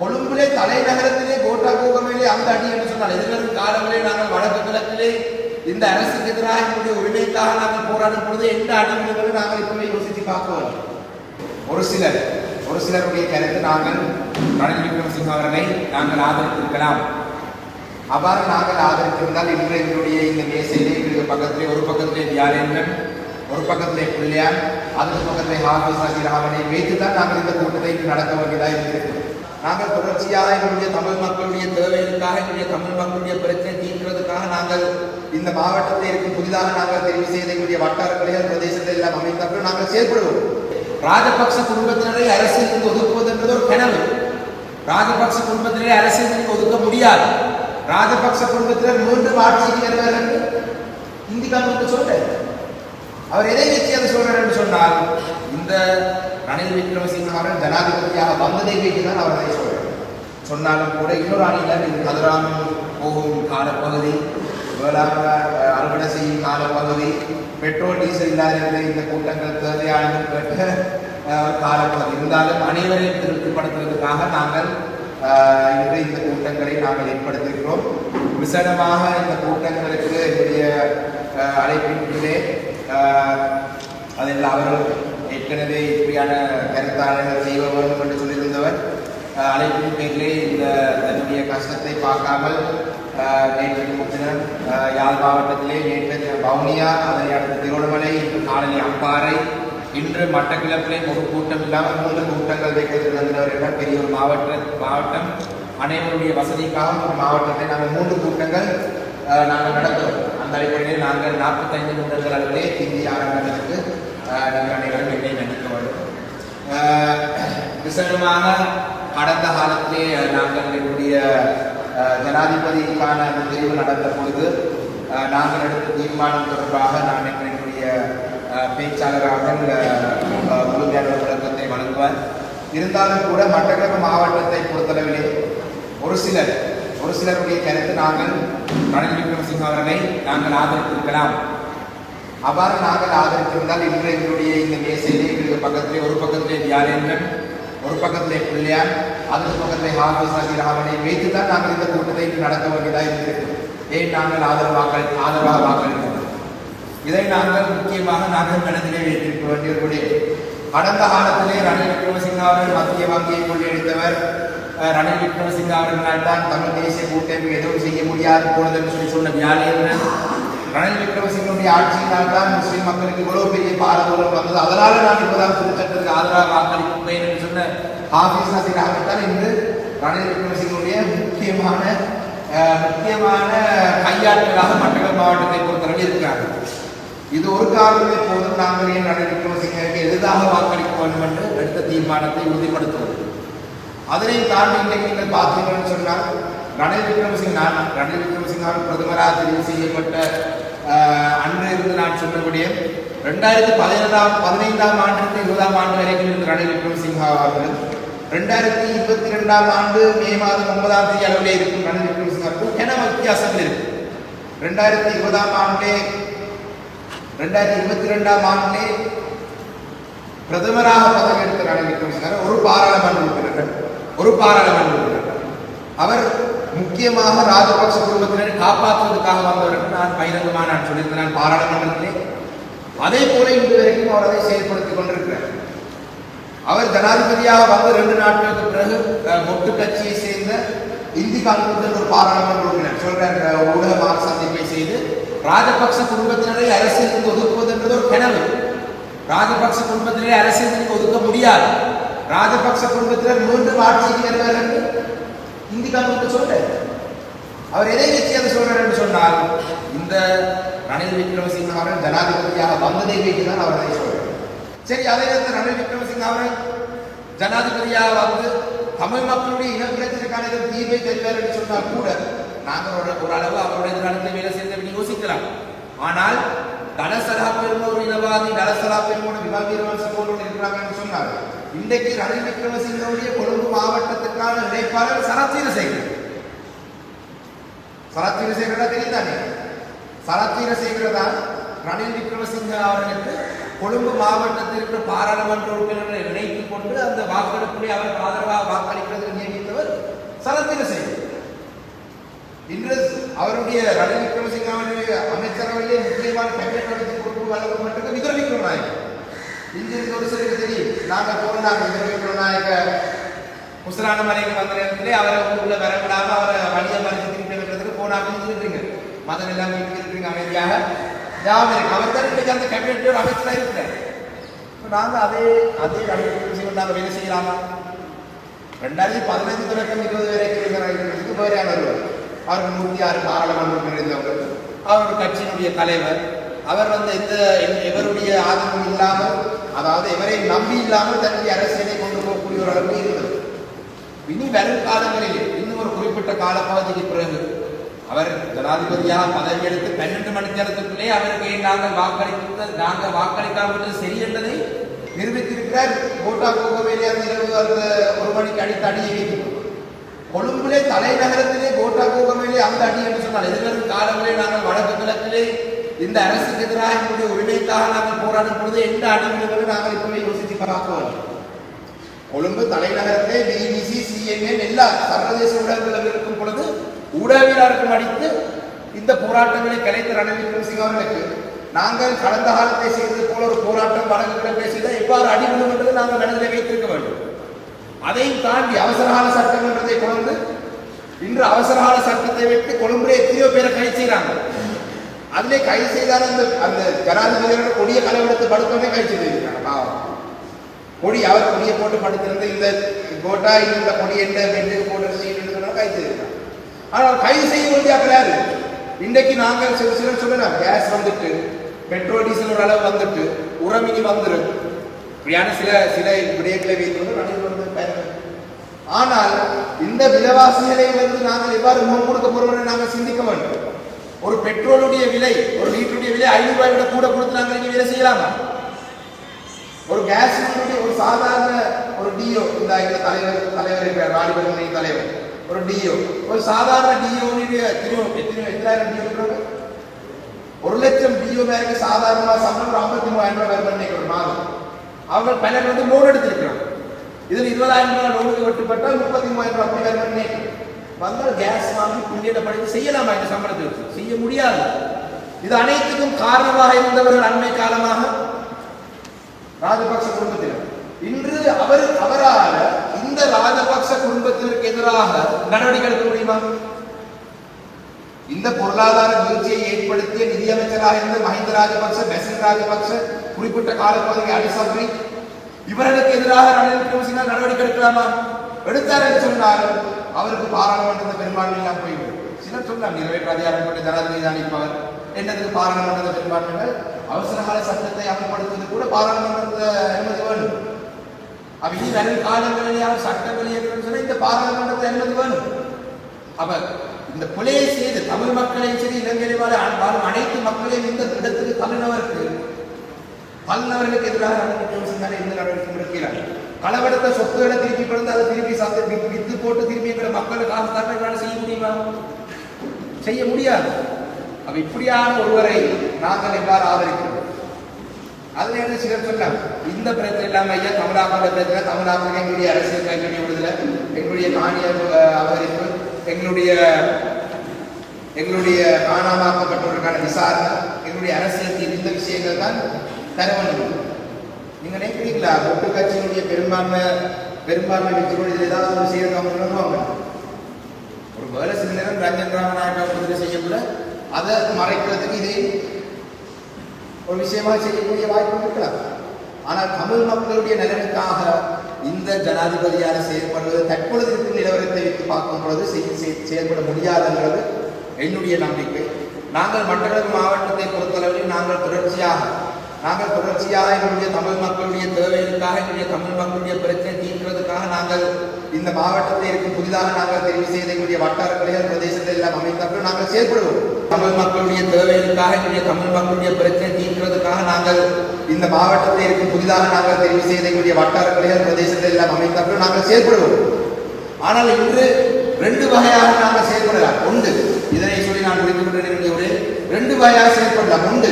கொழும்பிலே தலைநகரத்திலே கோட்டாகோகமையிலே அந்த அடி என்று சொன்னால் எதிர்வரும் காலங்களிலே நாங்கள் வடக்கு கிழக்கிலே இந்த அரசுக்கு எதிராக எங்களுடைய உரிமைக்காக நாங்கள் போராடும் பொழுது எந்த அடிமைகளை நாங்கள் இப்பவே யோசித்து பார்ப்போம். ஒரு சிலருடைய கருத்து நாங்கள் ரணில் விக்ரமசிங்க அவர்களை நாங்கள் ஆதரித்திருக்கலாம். அவ்வாறு நாங்கள் ஆதரித்திருந்தால் இன்று எங்களுடைய இந்த மேசையிலே எங்களுக்கு பக்கத்திலே ஒரு பக்கத்திலே தியானேந்திரன், ஒரு பக்கத்திலே பிள்ளையார், அடுத்த பக்கத்திலே ஹாஃபிஸ் நசீர் அவனை வைத்துதான் நாங்கள் இந்த கூட்டத்தை நடத்த வேண்டியதாக இருக்கிறது. நாங்கள் தொடர்ச்சியாக எங்களுடைய தமிழ் மக்களுடைய தேவைகளுக்காக, எங்களுடைய தமிழ் மக்களுடைய பிரச்சனை தீர்க்கிறதுக்காக நாங்கள் இந்த மாவட்டத்தில் இருக்கும் புதிதாக நாங்கள் தெரிவு செய்த எங்களுடைய வட்டாரங்களில் பிரதேசத்தில் எல்லாம் அமைத்தார்கள் நாங்கள் செயல்படுவோம். ராஜபக்ச குடும்பத்தினரை அரசியலுக்கு ஒதுக்குவது என்பது ஒரு கனவு. ராஜபக்ச குடும்பத்தினரை அரசியலுக்கு ஒதுக்க முடியாது. ராஜபக்ச குடும்பத்தினர் மீண்டும் ஆட்சிக்கு வருவார் என்று இந்தி கவர்மெண்ட் சொல்றார். அவர் எதை வச்சு அதை சொல்றார் என்று சொன்னால், இந்த ரணில் விக்ரமசிங்க அவர்கள் ஜனாதிபதியாக வந்ததை வைத்துதான் அவர் அதை சொல்றார். சொன்னாலும் கூட இன்னொரு அணியினர் இது கதிராமம் போகும் காலப்பகுதி, வேளாண் அறுவடை செய்யும் காலப்பகுதி, பெட்ரோல் டீசல் இல்லாத இந்த கூட்டங்கள் தேவையான கேட்ட காலப்பகுதி இருந்தாலும் அனைவரையும் திருப்திப்படுத்துவதற்காக நாங்கள் இந்த கூட்டங்களை நாங்கள் ஏற்படுத்துகிறோம். விசேடமாக இந்த கூட்டங்களுக்கு என்னுடைய அழைப்பிலே அதில் அவர்கள் ஏற்கனவே இப்படியான கருத்தாளர்கள் செய்ய வேண்டும் என்று சொல்லியிருந்தவர் அழைப்பின் பேரிலே இந்த தன்னுடைய கஷ்டத்தை பார்க்காமல் நேற்று முத்தினர் யாழ் மாவட்டத்திலே நேற்று வவுனியா, அதனை அடுத்த திருவண்ணாமலை, இன்று காலையில் அம்பாறை, இன்று மட்டக்கிழப்பிலே ஒரு கூட்டம் இல்லாமல் 3 கூட்டங்கள் வைத்திருந்தவர் என்ற பெரிய ஒரு மாவட்டம் அனைவருடைய வசதிக்காக ஒரு மாவட்டத்தை நாங்கள் 3 கூட்டங்கள் நாங்கள் நடத்துவோம். அந்த அடிப்படையில் நாங்கள் 45 நிமிடங்கள் அளவிலே இந்திய ஆரம்பத்திற்கு நீங்கள் அனைவரும் என்னை நடிக்க வேண்டும். விசேடமாக கடந்த காலத்திலே நாங்கள் என்னுடைய ஜனாதிபதிக்கான தெரிவு நடந்த பொழுது நாங்கள் எடுத்த தீர்மானம் தொடர்பாக நான் என்னுடைய பேச்சாளராக முழுமையான விளக்கத்தை வழங்குவார். இருந்தாலும் கூட மட்டக்களப்பு மாவட்டத்தை பொறுத்தளவிலே ஒரு சிலருடைய கருத்து நாங்கள் ரணில் விக்ரமசிங்க அவர்களை நாங்கள் ஆதரித்திருக்கலாம். அவ்வாறு நாங்கள் ஆதரித்திருந்தால் இன்று எங்களுடைய இந்த மேசையிலே எங்களுக்கு பக்கத்திலே ஒரு பக்கத்திலே தியானேந்திரன், ஒரு பக்கத்திலே பிள்ளையார், அடுத்த பக்கத்திலே ஹாஃபிஸ் நசீர் அவனை வைத்துதான் நாங்கள் இந்த கூட்டத்தை நடத்த வேண்டியதாக இருக்கிறது. ஏன் நாங்கள் ஆதரவாக வாக்களிக்கிறோம். இதை நாங்கள் முக்கியமாக நாங்கள் கணக்கிலே வைத்திருக்க வேண்டிய கடந்த காலத்திலே ரணில் விக்ரமசிங்க அவர்கள் மத்திய வங்கியை கொள்ளையடித்தவர். ரணில் விக்ரமசிங்க அவர்களால் தான் தமிழ் தேசிய கூட்டமைப்பு எதுவும் செய்ய முடியாது போனது என்று சொன்ன தியானேந்திரன், ரணில் விக்ரமசிங்கனுடைய ஆட்சியினால் தான் முஸ்லிம் மக்களுக்கு இவ்வளவு பெரிய பாரதூரம் வந்தது, அதனால நான் இப்போதான் திருச்சட்டத்துக்கு ஆதரவாக வாக்களிப்பேன் என்று சொன்ன ஹாஃபிஸ் நசீர் அவர்கள் இன்று ரணில் விக்ரமசிங்கனுடைய முக்கியமான கையாட்களாக மட்டக்களப்பு மாவட்டத்தை பொறுத்தவரை இருக்கிறார்கள். இது ஒரு காரணமே போதும் நாங்கள் ஏன் ரணில் விக்ரமசிங்கருக்கு எதிராக வாக்களிக்க வேண்டும் என்று எடுத்த தீர்மானத்தை உறுதிப்படுத்துவது. அதனை தாண்டி இன்றைக்கு நீங்கள் பார்த்தீங்கன்னு சொன்னால் ரணில் விக்ரமசிங்க பிரதமராக தெரிவு செய்யப்பட்ட அன்று இருந்து நான் சொன்னபடியே 2015ஆம் ஆண்டிலிருந்து 20ஆம் ஆண்டு வரைக்கும் இருந்த ரணில் விக்ரமசிங்க அவர்கள் 2022ஆம் ஆண்டு மே மாதம் 9ஆம் தேதி அளவிலே இருக்கும் ரணில் விக்ரமசிங்கருக்கு என்ன வித்தியாசங்கள் இருக்கு. 2022ஆம் ஆண்டிலே பிரதமராக பதவி எடுத்த ரணில் விக்ரமசிங்க ஒரு பாராளுமன்ற உறுப்பினர். அவர் முக்கியமாக ராஜபக்ச குடும்பத்தினரை காப்பாற்றுவதற்காக வந்தவர்கள் நான் பகிரங்கமாக நான் சொல்லியிருந்தேன் பாராளுமன்றத்திலே. அதே போல இன்று வரைக்கும் அவர் அதை செயல்படுத்திக் கொண்டிருக்கிறார். அவர் ஜனாதிபதியாக வந்து 2 நாட்களுக்கு பிறகு மொட்டு கட்சியை சேர்ந்த இந்தி காங்கிரஸ் ஒரு பாராளுமன்ற உறுப்பினர் சொல்ற ஊடக சந்திப்பை செய்து ராஜபக்ச குடும்பத்தினரை அரசியலுக்கு ஒதுக்குவது என்பது ஒரு கனவு. ராஜபக்ச குடும்பத்தினரை அரசியலுக்கு ஒதுக்க முடியாது. ராஜபக்ச குடும்பத்தினர் மீண்டும் ஆட்சிக்கு வருவார் என்று இந்தி காங்கிரஸ் சொல்றார். அவர் எதை வச்சு அதை சொல்றார் என்று சொன்னால், இந்த ரணில் விக்ரமசிங்க அவர்கள் ஜனாதிபதியாக வந்ததை வைத்துதான் அவர் அதை சொல்றார். சரி, அதே நேரத்தில் ரணில் விக்ரமசிங்க அவர்கள் ஜனாதிபதியாக வந்து தமிழ் மக்களுடைய இனப்பிரச்சனைக்கான தீர்வை தெரிவார் என்று சொன்னால் கூட நாங்கள் ஓரளவு அவருடைய எதிர்காலத்தை வேலை செய்து யோசிக்கலாம். ஆனால் தலசலா பெரும ஒரு இனவாதி, தலசலா பெருமோட விவாதீரவன் போன்றவர்கள் இருக்கிறாங்க என்று சொன்னார். இன்றைக்கு ரணில் விக்ரமசிங்கனுடைய கொழும்பு மாவட்டத்திற்கான இணைப்பாளர் சரத் வீரசேகரா தெரிந்தானே. சரத் வீரசேகரா ரணில் விக்ரமசிங்க அவர்களுக்கு கொழும்பு மாவட்டத்தில் இருக்கிற பாராளுமன்ற உறுப்பினர்களை இணைத்துக் கொண்டு அந்த வாக்கெடுப்பிலே அவருக்கு ஆதரவாக வாக்களிப்பதற்கு நியமித்தவர் மட்டும் என்ன செய்யும். இன்று அவருடைய ரணில் விக்ரமசிங்காவுடைய அமைச்சரவையிலே முக்கியமான கேபினட் அமைச்சர் பொறுப்பு வழங்கப்பட்டிருக்க விக்ரம் விக்ரமநாயக்க. இங்கிருந்து ஒரு சிலருக்கு தெரியும். நாங்கள் போனாங்க விக்ரம் விக்ரமநாயக்க முசலான மலைக்கு வந்த நேரத்திலே அவரை உள்ள வரவிடாம அவரை வழியை மறைச்சு திருப்பி வைக்கிறதுக்கு போனாங்கன்னு சொல்லிட்டுருங்க. மதம் எல்லாம் வீட்டுக்கு இருக்கிறீங்க அமைதியாக ஜாமீன் அவர் தான் இன்னைக்கு அந்த கேபினெட் ஒரு அமைச்சராக இருக்கிறார். நாங்கள் அதே நாங்கள் வேலை செய்யலாமா? 2015 தொடக்கம் 20 வரைக்கும் வேறையானவர். அவர் 106 பாராளுமன்றம் இருந்தவர். அவர் கட்சியினுடைய தலைவர். அவர் எவருடைய ஆதரவு இல்லாமல், அதாவது எவரை நம்பி இல்லாமல் தன்னுடைய அரசியலை கொண்டு போகக்கூடிய ஒரு அளவு இருந்தது. இனி வரும் காலங்களில் இன்னும் ஒரு குறிப்பிட்ட காலப்பகுதிக்கு பிறகு அவர் ஜனாதிபதியாக பதவி எடுத்து 12 மணி நேரத்துக்குள்ளே அவருக்கு நாங்கள் வாக்களிக்காவிட்டது சரி என்பதை நிரூபித்திருக்கிறார். கோட்டா கோகவேலி அந்த இரவு அந்த 1 மணிக்கு அடித்த அடியை வைத்து கொழும்பிலே தலைநகரத்திலே கோட்டா கோகவேலி அந்த அடி என்று சொன்னால் எதிர்வரும் காலங்களில் நாங்கள் வடக்கு கிழக்கிலே இந்த அரசுக்கு எதிராக எங்களுடைய உரிமைக்காக நாங்கள் போராடும் பொழுது எந்த அடிவிடுகளை நாங்கள் இப்பவே யோசித்து பார்ப்போம். கொழும்பு தலைநகரத்திலே BBC, CNN எல்லா சர்வதேச ஊடகங்களும் இருக்கும் பொழுது ஊடகவியலாளருக்கும் அடித்து இந்த போராட்டங்களை கலைத்த ரணில் விக்ரமசிங்க அவர்களுக்கு நாங்கள் கடந்த காலத்தை செய்தது போல ஒரு போராட்டம் வடக்கு கிழக்கிலே செய்தால் எவ்வாறு அடிவிடும் என்பதை நாங்கள் மனதில் வைத்திருக்க வேண்டும். அதையும் தாண்டி அவசரகால சட்டம் என்றதை கொண்டு இன்று அவசரகால சட்டத்தை வைத்து கொழும்புல எத்தனையோ பேரை கைது செய்யறாங்க. அதிலே கைது செய்தால் அந்த ஜனாதிபதியோட கொடிய கலவெடுத்து படுத்தோடனே கைது செய்திருக்காங்க. கொடி அவர் கொடியை போட்டு படுத்திருந்த இந்த கோட்டா இந்த கொடி என்ன போட்டு செய்யணும் கைது செய்திருக்காங்க. ஆனால் கைது செய்ய வேண்டியாக்குறாரு. இன்றைக்கு நாங்கள் சிலர் சொல்லலாம் கேஸ் வந்துட்டு பெட்ரோல் டீசல் ஒரு அளவு வந்துட்டு உரமினி வந்துடும் இப்படியான சில விடயங்களை வைத்து. ஆனால் இந்த விலைவாசிகளை நாங்கள் எவ்வாறு முகம் கொடுக்க போறோம் நாங்கள் சிந்திக்க வேண்டும். ஒரு பெட்ரோலுடைய விலை ஒரு லிட்டருடைய விலை 500 ரூபாய் விட கூட கொடுத்து நாங்கள் இங்கே வேலை செய்யலாமா? ஒரு கேஸ் ஒரு சாதாரண ஒரு டிஓ இந்த தலைவர் ராணிபெருமணி தலைவர் ஒரு டிஓ ஒரு சாதாரண டிஓனுடைய எத்தனாயிரம் டிஓ 1 லட்சம் டிஓ பேருக்கு சாதாரணமாக சம்பளம் ஒரு 53,000 ரூபாய் வருமானம் ஒரு மாதம். அவர்கள் பலர் லோன் எடுத்திருக்கிறாங்க. இதில் 20,000 ரூபாய் லோனுக்கு வெட்டுப்பட்டால் 33,000 ரூபாய் அப்படி வருமானம் வந்தால் கேஸ் வாங்கி புள்ளியிட படித்து செய்யலாமா? இந்த சம்பளத்தை செய்ய முடியாது. இது அனைத்துக்கும் காரணமாக இருந்தவர்கள் அண்மை காலமாக ராஜபக்ச குடும்பத்தினர். இன்று அவரால் இந்த ராஜபக்ச குடும்பத்திற்கு எதிராக நடவடிக்கை எடுக்க முடியுமா? இந்த பொருளாதார வீழ்ச்சியை ஏற்படுத்திய நிதியமைச்சராக இருந்த மஹிந்த ராஜபக்ச, பெசில் ராஜபக்ச, குறிப்பிட்ட காலப்பகுதிக்கு அடிசப்ரி இவர்களுக்கு எதிராக ரணில் விக்ரமசிங்க நடவடிக்கை எடுக்கலாமா? எடுத்தார் என்று சொன்னார் அவருக்கு பாராளுமன்ற பெரும்பான்மை எல்லாம் போய்விடும். சிலர் சொல்லலாம் நிறைவேற்ற அதிகாரம் கொண்ட ஜனாதிபதி தான் இருப்பவர், என்னதுக்கு பாராளுமன்ற பெரும்பான்மைகள் அவசர கால சட்டத்தை அமல்படுத்துவது கூட பாராளுமன்ற அனுமதி வேணும். அப்ப இனி வரும் காலங்களில் சட்டங்கள் இயக்கணும்னு சொன்னா இந்த பாராளுமன்றத்தை அனுமதி வேணும். அப்ப இந்த கொலையை செய்து தமிழ் மக்களையும் சரி இலங்கையில் வாழும் அனைத்து மக்களையும் இந்த இடத்துக்கு பல்லவர்களுக்கு எதிராக இந்த நடவடிக்கை எடுக்கிறார். களவெடுத்த சொத்துக்களை திருப்பி கொடுத்து அதை திருப்பி வித்து போட்டு திருப்பி எங்களை மக்களுக்கு காசு தரணும் செய்ய முடியுமா? செய்ய முடியாது. அப்ப இப்படியான ஒருவரை நாங்கள் எவ்வாறு ஆதரிக்கிறோம்? அதுல என்ன சிலர் சொல்லலாம் இந்த பிரச்சனை இல்லாம ஐயா தமிழாக்களோட பிரச்சனை, தமிழாக்கள் எங்களுடைய அரசியல் கைகூடிய விடுதலை, எங்களுடைய காணிய அபகரிப்பு, எங்களுடைய காணாமாக்கப்பட்டவர்களுக்கான விசாரணை, எங்களுடைய அரசியல் தீர்வு, இந்த விஷயங்கள் தான் தரவணும். நீங்க நினைக்கிறீங்களா ஒட்டு கட்சியினுடைய பெரும்பான்மை வச்சுக்கொண்டு இதில் ஏதாவது ஒரு செய்யறவங்க ஒரு வேலை சில நேரம் ரஞ்சன் ராமநாயக்கா விடுதலை செய்யக்கூட அதை மறைக்கிறதுக்கு இதே ஒரு விஷயமாக செய்யக்கூடிய வாய்ப்பு இருக்கலாம். ஆனால் தமிழ் மக்களுடைய நலனுக்காக இந்த ஜனாதிபதியாக செயல்படுவது தற்பொழுது இருக்கும் நிலவரத்தை வைத்து பார்க்கும் பொழுது செயல்பட முடியாதுங்கிறது என்னுடைய நம்பிக்கை. நாங்கள் மட்டக்களப்பு மாவட்டத்தை பொறுத்தளவில் நாங்கள் தொடர்ச்சியாக எங்களுடைய தமிழ் மக்களுடைய தேவைகளுக்காக எங்களுடைய தமிழ் மக்களுடைய பிரச்சனை தீர்க்கிறதுக்காக நாங்கள் இந்த மாவட்டத்தை இருக்கும் புதிதாக நாங்கள் தெரிவு செய்த எங்களுடைய வட்டாரங்களில் பிரதேசத்தில் எல்லாம் அமைத்தார்கள் நாங்கள் செயல்படுவோம். தமிழ் மக்களுடைய தேவைகளுக்காக எங்களுடைய தமிழ் மக்களுடைய பிரச்சனை தீர்க்கிறதுக்காக நாங்கள் இந்த மாவட்டத்தை இருக்கும் புதிதாக நாங்கள் தெரிவு செய்த எங்களுடைய வட்டாரங்களில் பிரதேசத்தில் எல்லாம் அமைத்தார்கள் நாங்கள் செயல்படுவோம். ஆனால் இன்று 2 வகையாக நாங்கள் செயல்படலாம். ஒன்று, இதனை சொல்லி நான் முடித்துக் கொண்டேன், 2 வகையாக செயல்படலாம். ஒன்று,